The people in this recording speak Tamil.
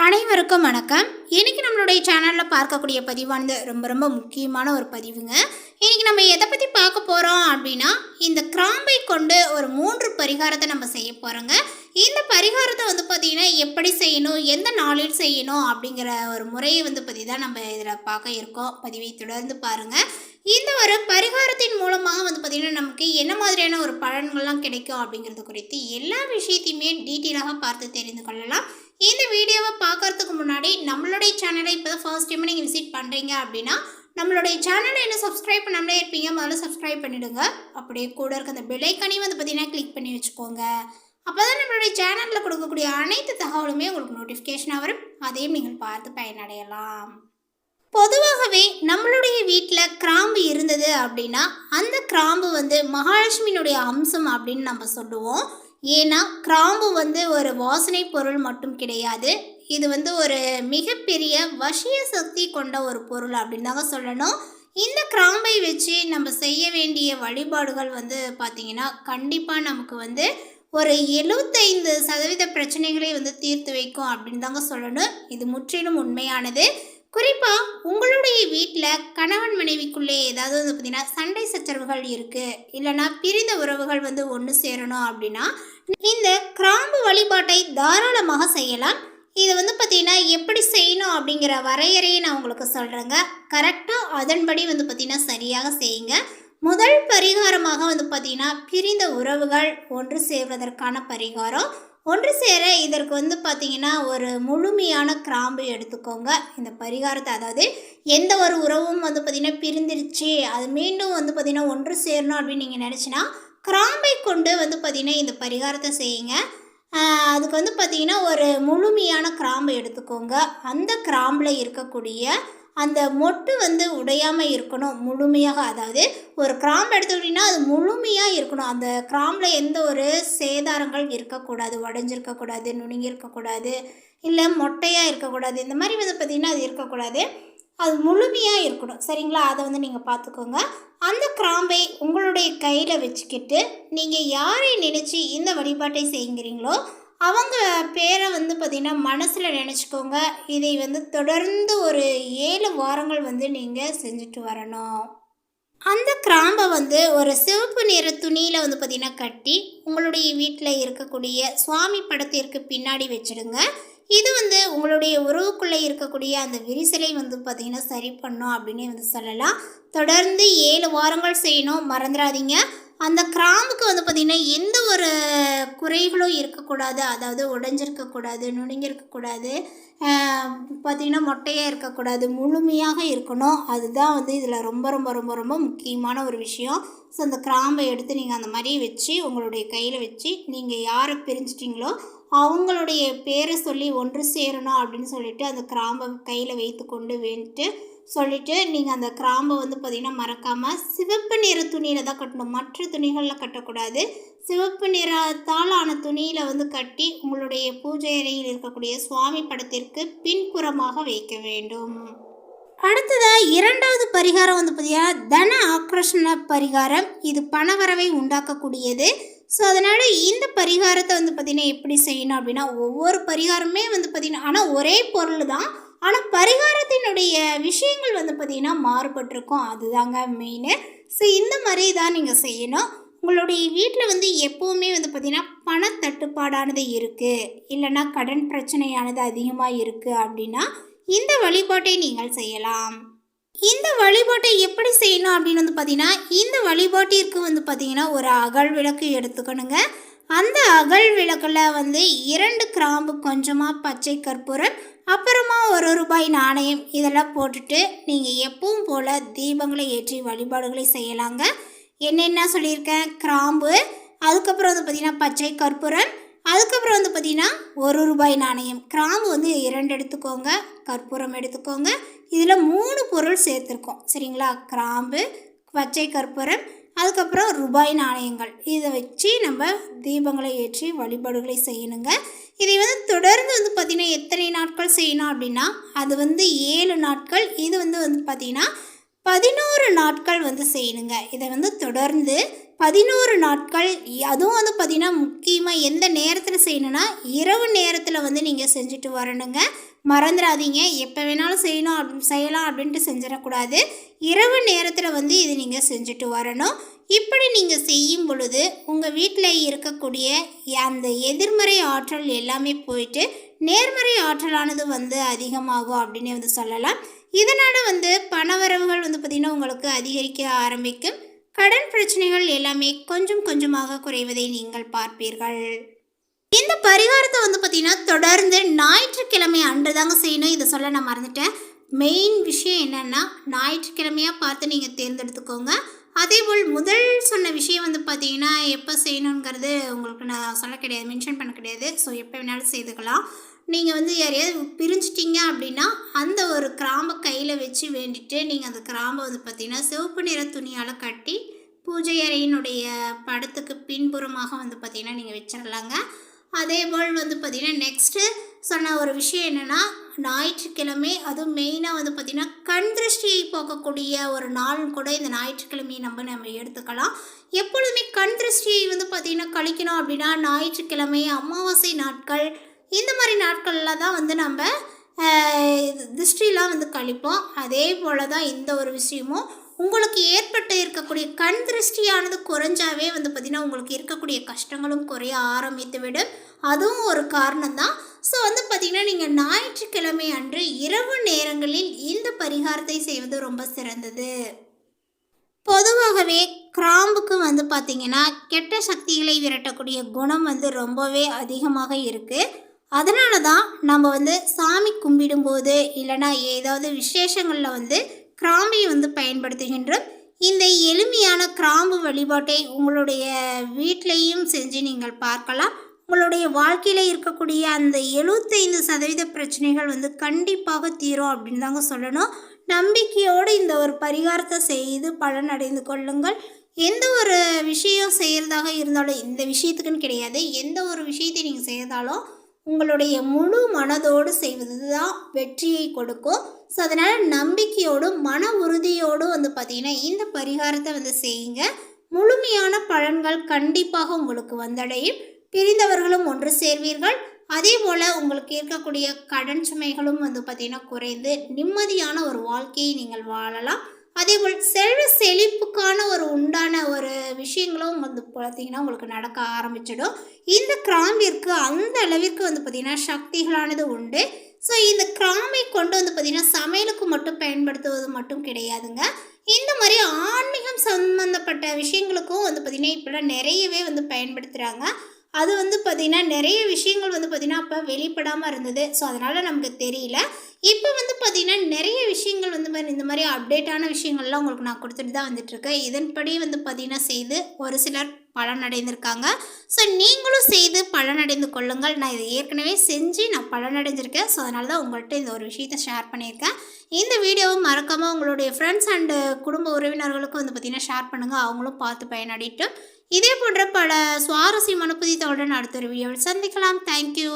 அனைவருக்கும் வணக்கம். இன்னைக்கு நம்மளுடைய சேனலில் பார்க்கக்கூடிய பதிவானது ரொம்ப ரொம்ப முக்கியமான ஒரு பதிவுங்க. இன்னைக்கு நம்ம எதை பற்றி பார்க்க போகிறோம் அப்படின்னா, இந்த கிராம்பை கொண்டு ஒரு 3 பரிகாரத்தை நம்ம செய்ய போகிறோங்க. இந்த பரிகாரத்தை பார்த்திங்கன்னா எப்படி செய்யணும், எந்த நாளில் செய்யணும் அப்படிங்கிற ஒரு முறையை பற்றி தான் நம்ம இதில் பார்க்க இருக்கோம். பதிவை தொடர்ந்து பாருங்கள். இந்த ஒரு பரிகாரத்தின் மூலமாக பார்த்திங்கன்னா நமக்கு என்ன மாதிரியான ஒரு பலன்கள்லாம் கிடைக்கும் அப்படிங்கிறது குறித்து எல்லா விஷயத்தையுமே டீட்டெயிலாக பார்த்து தெரிந்து கொள்ளலாம். இந்த வீடியோவை பார்க்கறதுக்கு முன்னாடி நம்மளுடைய சேனலை இப்போ தான் ஃபர்ஸ்ட் டைம் நீங்கள் விசிட் பண்ணுறீங்க அப்படின்னா, நம்மளுடைய சேனலை என்ன சப்ஸ்கிரைப் பண்ணாமலே இருப்பீங்க, முதல்ல சப்ஸ்கிரைப் பண்ணிவிடுங்க. அப்படியே கூட இருக்க அந்த பெல் ஐக்கானையும் பார்த்திங்கன்னா கிளிக் பண்ணி வச்சுக்கோங்க. அப்போ தான் நம்மளுடைய சேனலில் கொடுக்கக்கூடிய அனைத்து தகவலுமே உங்களுக்கு நோட்டிஃபிகேஷனாக வரும். அதையும் நீங்கள் பார்த்து பயனடையலாம். பொதுவாகவே நம்மளுடைய வீட்டில் கிராம்பு இருந்தது அப்படின்னா, அந்த கிராம்பு மகாலட்சுமியினுடைய அம்சம் அப்படின்னு நம்ம சொல்லுவோம். ஏன்னா கிராம்பு ஒரு வாசனை பொருள் மட்டும் கிடையாது, இது ஒரு மிகப்பெரிய வசிய சக்தி கொண்ட ஒரு பொருள் அப்படின்னு தாங்க சொல்லணும். இந்த கிராம்பை வச்சு நம்ம செய்ய வேண்டிய வழிபாடுகள் பார்த்திங்கன்னா கண்டிப்பாக நமக்கு ஒரு 75% பிரச்சனைகளை தீர்த்து வைக்கும் அப்படின்னு தாங்க சொல்லணும். இது முற்றிலும் உண்மையானது. குறிப்பாக உங்களுடைய வீட்டில் கணவன் மனைவிக்குள்ளே ஏதாவது பார்த்திங்கன்னா சண்டை சச்சரவுகள் இருக்குது, இல்லைனா பிரிந்த உறவுகள் ஒன்று சேரணும் அப்படின்னா இந்த கிராம்பு வழிபாட்டை தாராளமாக செய்யலாம். இதை பார்த்திங்கன்னா எப்படி செய்யணும் அப்படிங்கிற வரையறையை நான் உங்களுக்கு சொல்கிறேங்க. கரெக்டாக அதன்படி பார்த்திங்கன்னா சரியாக செய்யுங்க. முதல் பரிகாரமாக பார்த்திங்கன்னா பிரிந்த உறவுகள் ஒன்று சேர்வதற்கான பரிகாரம். ஒன்று சேர இதற்கு பார்த்திங்கன்னா ஒரு முழுமையான கிராம்பு எடுத்துக்கோங்க. இந்த பரிகாரத்தை, அதாவது எந்த ஒரு உறவும் பார்த்திங்கன்னா பிரிந்துருச்சு, அது மீண்டும் பார்த்திங்கன்னா ஒன்று சேரணும் அப்படின்னு நீங்கள் நினச்சின்னா கிராம்பை கொண்டு பார்த்திங்கன்னா இந்த பரிகாரத்தை செய்யுங்க. அதுக்கு பார்த்திங்கன்னா ஒரு முழுமையான கிராம்பு எடுத்துக்கோங்க. அந்த கிராம்பில் இருக்கக்கூடிய அந்த மொட்டு உடையாமல் இருக்கணும் முழுமையாக. அதாவது ஒரு கிராம்பு எடுத்துக்கிட்டிங்கன்னா அது முழுமையாக இருக்கணும். அந்த கிராம்பில் எந்த ஒரு சேதாரங்கள் இருக்கக்கூடாது, உடஞ்சிருக்கக்கூடாது, நுணுங்கியிருக்கக்கூடாது, இல்லை மொட்டையாக இருக்கக்கூடாது. இந்த மாதிரி பார்த்திங்கன்னா அது இருக்கக்கூடாது, அது முழுமையாக இருக்கணும். சரிங்களா? அதை நீங்கள் பார்த்துக்கோங்க. அந்த கிராம்பை உங்களுடைய கையில் வச்சுக்கிட்டு நீங்கள் யாரை நினச்சி இந்த வழிபாட்டை செய்கிறீங்களோ அவங்க பேரை பார்த்திங்கன்னா மனசில் நினச்சிக்கோங்க. இதை தொடர்ந்து ஒரு 7 வாரங்கள் நீங்கள் செஞ்சுட்டு வரணும். அந்த கிராம்பை ஒரு சிவப்பு நிற துணியில் பார்த்திங்கன்னா கட்டி உங்களுடைய வீட்டில் இருக்கக்கூடிய சுவாமி படத்திற்கு பின்னாடி வச்சுடுங்க. இது உங்களுடைய உறவுக்குள்ளே இருக்கக்கூடிய அந்த விரிசலை பார்த்திங்கன்னா சரி பண்ணும் அப்படின்னு சொல்லலாம். தொடர்ந்து 7 வாரங்கள் செய்யணும், மறந்துடாதீங்க. அந்த கிராம்புக்கு பார்த்திங்கன்னா எந்த ஒரு குறைகளும் இருக்கக்கூடாது. அதாவது உடைஞ்சிருக்கக்கூடாது, நுணுங்கியிருக்கக்கூடாது, பார்த்திங்கன்னா மொட்டையாக இருக்கக்கூடாது, முழுமையாக இருக்கணும். அதுதான் இதில் ரொம்ப ரொம்ப ரொம்ப ரொம்ப முக்கியமான ஒரு விஷயம். ஸோ அந்த கிராம்பை எடுத்து நீங்கள் அந்த மாதிரி வச்சு உங்களுடைய கையில் வச்சு நீங்கள் யாரை பிரிஞ்சிட்டிங்களோ அவங்களுடைய பேரை சொல்லி ஒன்று சேரணும் அப்படின்னு சொல்லிவிட்டு அந்த கிராம்பை கையில் வைத்து கொண்டு வேண்டிட்டு சொல்லிவிட்டு நீங்கள் அந்த கிராம்பை பார்த்திங்கன்னா மறக்காமல் சிவப்பு நிற துணியில் தான் கட்டணும், மற்ற துணிகளில் கட்டக்கூடாது. சிவப்பு நிறத்தால் ஆன துணியில் கட்டி உங்களுடைய பூஜை அறையில் இருக்கக்கூடிய சுவாமி படத்திற்கு பின்புறமாக வைக்க வேண்டும். அடுத்ததாக 2வது பரிகாரம் பார்த்திங்கன்னா தன ஆக்ரோஷண பரிகாரம். இது பணவரவை உண்டாக்கக்கூடியது. ஸோ அதனால் இந்த பரிகாரத்தை பார்த்திங்கன்னா எப்படி செய்யணும் அப்படின்னா, ஒவ்வொரு பரிகாரமே பார்த்திங்கன்னா ஆனால் ஒரே பொருள் தான், ஆனால் பரிகாரத்தினுடைய விஷயங்கள் பார்த்திங்கன்னா மாறுபட்டிருக்கும். அதுதாங்க மெயின். ஸோ இந்த மாதிரி தான் நீங்கள் செய்யணும். உங்களுடைய வீட்டில் எப்போவுமே பார்த்திங்கன்னா பணத்தட்டுப்பாடானது இருக்குது, இல்லைன்னா கடன் பிரச்சனையானது அதிகமாக இருக்குது அப்படின்னா இந்த வழிபாட்டை நீங்கள் செய்யலாம். இந்த வழிபாட்டை எப்படி செய்யணும் அப்படின்னு பார்த்திங்கன்னா, இந்த வழிபாட்டிற்கு பார்த்திங்கன்னா ஒரு அகல் விளக்கு எடுத்துக்கணுங்க. அந்த அகல் விளக்கில் 2 கிராம்பு, கொஞ்சமாக பச்சை கற்பூரம், அப்புறமா ₹1 நாணயம் இதெல்லாம் போட்டுட்டு நீங்கள் எப்பவும் போல் தீபங்களை ஏற்றி வழிபாடுகளை செய்யலாங்க. என்னென்ன சொல்லியிருக்கேன்? கிராம்பு, அதுக்கப்புறம் பார்த்திங்கன்னா பச்சை கற்பூரம், அதுக்கப்புறம் பார்த்திங்கன்னா ₹1 நாணயம். கிராம்பு 2 எடுத்துக்கோங்க, கற்பூரம் எடுத்துக்கோங்க. இதில் 3 பொருள் சேர்த்துருக்கோம். சரிங்களா? கிராம்பு, பச்சை கற்பூரம், அதுக்கப்புறம் ரூபாய் நாணயங்கள். இதை வச்சு நம்ம தீபங்களை ஏற்றி வழிபாடுகளை செய்யணுங்க. இதை தொடர்ந்து பார்த்திங்கன்னா எத்தனை நாட்கள் செய்யணும் அப்படின்னா அது 7 நாட்கள். இது பார்த்திங்கன்னா 11 நாட்கள் வந்து செய்யணுங்க. இதை வந்து தொடர்ந்து 11 நாட்கள், அதுவும் வந்து பார்த்திங்கன்னா முக்கியமாக எந்த நேரத்தில் செய்யணுன்னா இரவு நேரத்தில் வந்து நீங்கள் செஞ்சுட்டு வரணுங்க. மறந்துடாதீங்க, எப்போ வேணாலும் செய்யலாம் அப்படின்ட்டு செஞ்சிடக்கூடாது. இரவு நேரத்தில் வந்து இது நீங்கள் செஞ்சுட்டு வரணும். இப்படி நீங்கள் செய்யும் பொழுது உங்கள் வீட்டில் இருக்கக்கூடிய அந்த எதிர்மறை ஆற்றல் எல்லாமே போயிட்டு நேர்மறை ஆற்றலானது வந்து அதிகமாகும் அப்படின்னு வந்து சொல்லலாம். இதனால் வந்து பணவரவுகள் வந்து பார்த்திங்கன்னா உங்களுக்கு அதிகரிக்க ஆரம்பிக்கும். கடன் பிரச்சனைகள் எல்லாமே கொஞ்சம் கொஞ்சமாக குறைவதை நீங்கள் பார்ப்பீர்கள். இந்த பரிகாரத்தை வந்து பார்த்திங்கன்னா தொடர்ந்து ஞாயிற்றுக்கிழமை அன்று தாங்க செய்யணும். இதை சொல்ல நான் மறந்துட்டேன். மெயின் விஷயம் என்னென்னா ஞாயிற்றுக்கிழமையாக பார்த்து நீங்கள் தேர்ந்தெடுத்துக்கோங்க. அதேபோல் முதல் சொன்ன விஷயம் வந்து பார்த்திங்கன்னா எப்போ செய்யணுங்கிறது உங்களுக்கு நான் சொல்ல கிடையாது, மென்ஷன் பண்ண கிடையாது. ஸோ எப்போ வேணாலும் செய்துக்கலாம். நீங்கள் வந்து யாரையாவது பிரிஞ்சிட்டிங்க அப்படின்னா அந்த ஒரு கிராம்பை கையில் வச்சு வேண்டிட்டு நீங்கள் அந்த கிராம்பை வந்து பார்த்திங்கன்னா சிவப்பு நிற துணியால் கட்டி பூஜை அறையினுடைய படத்துக்கு பின்புறமாக வந்து பார்த்திங்கன்னா நீங்கள் வச்சிடலாங்க. அதேபோல் வந்து பார்த்திங்கன்னா நெக்ஸ்ட்டு சொன்ன ஒரு விஷயம் என்னென்னா ஞாயிற்றுக்கிழமை, அதுவும் மெயினாக வந்து பார்த்திங்கன்னா கண் திருஷ்டியை போக்கக்கூடிய ஒரு நாள் கூட இந்த ஞாயிற்றுக்கிழமையை நம்ம எடுத்துக்கலாம். எப்பொழுதுமே கண் திருஷ்டியை வந்து பார்த்திங்கன்னா கழிக்கணும் அப்படின்னா ஞாயிற்றுக்கிழமை, அமாவாசை நாட்கள், இந்த மாதிரி நாட்களில் தான் வந்து நம்ம திருஷ்டிலாம் வந்து கழிப்போம். அதே போல் தான் இந்த ஒரு விஷயமும் உங்களுக்கு ஏற்பட்டு இருக்கக்கூடிய கண் திருஷ்டியானது குறைஞ்சாவே வந்து பார்த்திங்கன்னா உங்களுக்கு இருக்கக்கூடிய கஷ்டங்களும் குறைய ஆரம்பித்து விடும். அதுவும் ஒரு காரணம் தான். ஸோ வந்து பார்த்திங்கன்னா நீங்கள் ஞாயிற்றுக்கிழமை அன்று இரவு நேரங்களில் இந்த பரிகாரத்தை செய்வது ரொம்ப சிறந்தது. பொதுவாகவே கிராம்புக்கு வந்து பார்த்திங்கன்னா கெட்ட சக்திகளை விரட்டக்கூடிய குணம் வந்து ரொம்பவே அதிகமாக இருக்குது. அதனால தான் நம்ம வந்து சாமி கும்பிடும்போது இல்லைனா ஏதாவது விசேஷங்களில் வந்து கிராம்பை வந்து பயன்படுத்துகின்றோம். இந்த எளிமையான கிராம்பு வழிபாட்டை உங்களுடைய வீட்டிலையும் செஞ்சு நீங்கள் பார்க்கலாம். உங்களுடைய வாழ்க்கையில் இருக்கக்கூடிய அந்த 75% பிரச்சனைகள் வந்து கண்டிப்பாக தீரும் அப்படின்னு தாங்க சொல்லணும். நம்பிக்கையோடு இந்த ஒரு பரிகாரத்தை செய்து பலன் அடைந்து கொள்ளுங்கள். எந்த ஒரு விஷயம் செய்கிறதாக இருந்தாலும், இந்த விஷயத்துக்குன்னு கிடையாது, எந்த ஒரு விஷயத்தை நீங்கள் செய்தாலும் உங்களுடைய முழு மனதோடு செய்வது தான் வெற்றியை கொடுக்கும். ஸோ அதனால் நம்பிக்கையோடும் மன உறுதியோடும் வந்து பார்த்திங்கன்னா இந்த பரிகாரத்தை வந்து செய்யுங்க. முழுமையான பலன்கள் கண்டிப்பாக உங்களுக்கு வந்தடையும். பிரிந்தவர்களும் ஒன்று சேர்வீர்கள். அதே போல் உங்களுக்கு இருக்கக்கூடிய கடன் சுமைகளும் வந்து பார்த்திங்கன்னா குறைந்து நிம்மதியான ஒரு வாழ்க்கையை நீங்கள் வாழலாம். அதேபோல் செல்வ செழிப்புக்கான ஒரு உண்டான ஒரு விஷயங்களும் வந்து பார்த்திங்கன்னா உங்களுக்கு நடக்க ஆரம்பிச்சிடும். இந்த கிராம்பிற்கு அந்த அளவிற்கு வந்து பார்த்திங்கன்னா சக்திகளானது உண்டு. ஸோ இந்த கிராம்பை கொண்டு வந்து பார்த்திங்கன்னா சமையலுக்கு மட்டும் பயன்படுத்துவது மட்டும் கிடையாதுங்க. இந்த மாதிரி ஆன்மீகம் சம்மந்தப்பட்ட விஷயங்களுக்கும் வந்து பார்த்திங்கன்னா இப்போலாம் நிறையவே வந்து பயன்படுத்துகிறாங்க. அது வந்து பார்த்திங்கன்னா நிறைய விஷயங்கள் வந்து பார்த்திங்கன்னா அப்போ வெளிப்படாமல் இருந்தது. ஸோ அதனால் நமக்கு தெரியல. இப்போ வந்து பார்த்திங்கன்னா நிறைய விஷயங்கள் வந்து இந்த மாதிரி அப்டேட்டான விஷயங்கள்லாம் உங்களுக்கு நான் கொடுத்துட்டு தான் வந்துட்டுருக்கேன். இதன்படி வந்து பார்த்திங்கன்னா செய்து ஒரு சிலர் பலனடைந்திருக்காங்க. ஸோ நீங்களும் செய்து பலனடைந்து கொள்ளுங்கள். நான் இதை ஏற்கனவே செஞ்சு நான் பலனடைஞ்சிருக்கேன். ஸோ அதனால தான் உங்கள்கிட்ட இந்த ஒரு விஷயத்தை ஷேர் பண்ணியிருக்கேன். இந்த வீடியோவும் மறக்காமல் உங்களுடைய ஃப்ரெண்ட்ஸ் அண்டு குடும்ப உறவினர்களுக்கும் வந்து பார்த்திங்கன்னா ஷேர் பண்ணுங்கள். அவங்களும் பார்த்து பயனடையட்டும். இதே போன்ற பல சுவாரஸ்யமான புதிய தகவலுடன் அடுத்த ஒரு வீடியோவில் சந்திக்கலாம். தேங்க்யூ.